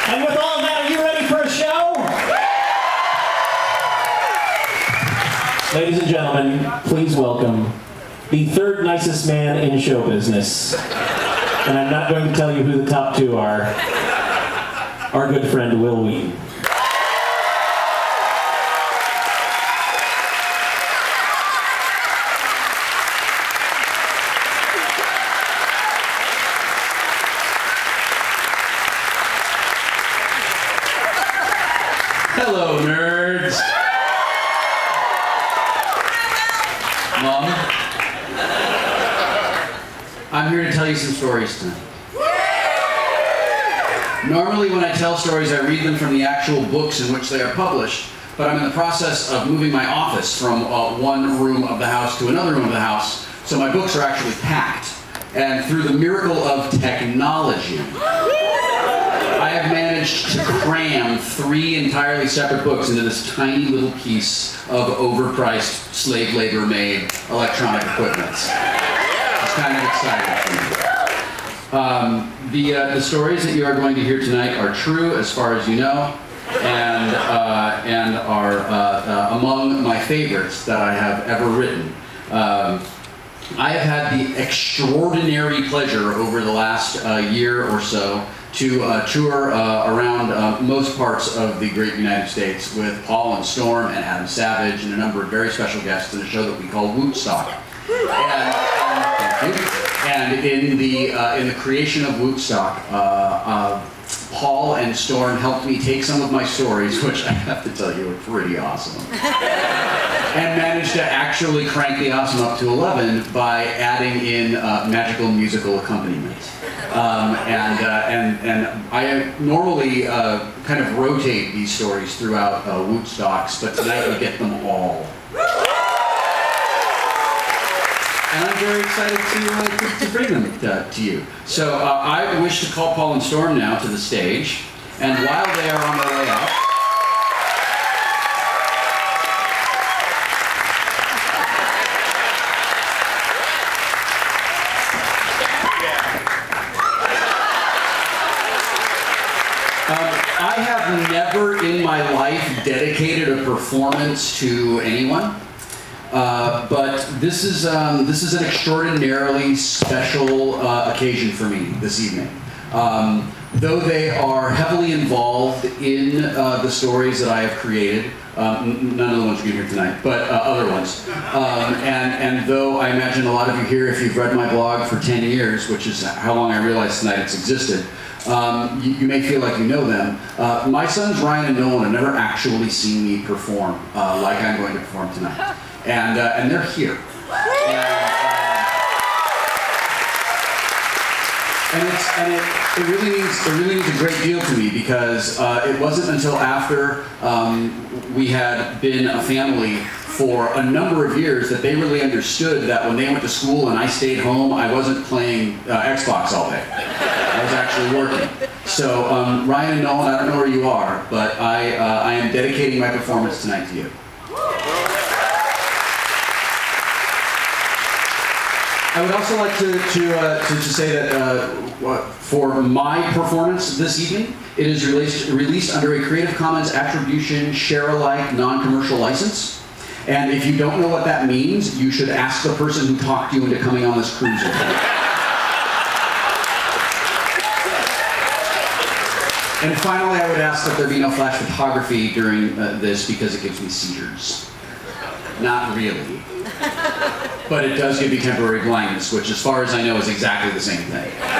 And with all of that, are you ready for a show? Ladies and gentlemen, please welcome the third nicest man in show business. And I'm not going to tell you who the top two are. Our good friend, Wil Wheaton. Hello, nerds. Mom, I'm here to tell you some stories tonight. Normally when I tell stories, I read them from the actual books in which they are published, but I'm in the process of moving my office from one room of the house to another room of the house, so my books are actually packed. And through the miracle of technology, I have managed to cram 3 entirely separate books into this tiny little piece of overpriced, slave labor-made electronic equipment. It's kind of exciting for me. The stories that you are going to hear tonight are true, as far as you know, and are among my favorites that I have ever written. I have had the extraordinary pleasure over the last year or so to tour around most parts of the great United States with Paul and Storm and Adam Savage and a number of very special guests in a show that we call Wootstock. And in the creation of Wootstock, Paul and Storm helped me take some of my stories, which I have to tell you are pretty awesome, and managed to actually crank the awesome up to 11 by adding in magical musical accompaniment. And I normally kind of rotate these stories throughout Wootstocks, but tonight we get them all. And I'm very excited to bring them to you. So I wish to call Paul and Storm now to the stage, and while they are on their way out, I have never in my life dedicated a performance to anyone. But this is an extraordinarily special occasion for me this evening. Though they are heavily involved in the stories that I have created, none of the ones you're going to hear tonight, but other ones. And though I imagine a lot of you here, if you've read my blog for 10 years, which is how long I realized tonight it's existed, you may feel like you know them. My sons Ryan and Nolan have never actually seen me perform like I'm going to perform tonight. And they're here. And it really means a great deal to me, because it wasn't until after we had been a family for a number of years that they really understood that when they went to school and I stayed home, I wasn't playing Xbox all day. I was actually working. So Ryan and Nolan, I don't know where you are, but I am dedicating my performance tonight to you. I would also like to say that for my performance this evening, it is released under a Creative Commons Attribution Share-alike non-commercial license. And if you don't know what that means, you should ask the person who talked you into coming on this cruise with me. And finally, I would ask that there be no flash photography during this, because it gives me seizures. Not really. But it does give me temporary blindness, which as far as I know is exactly the same thing.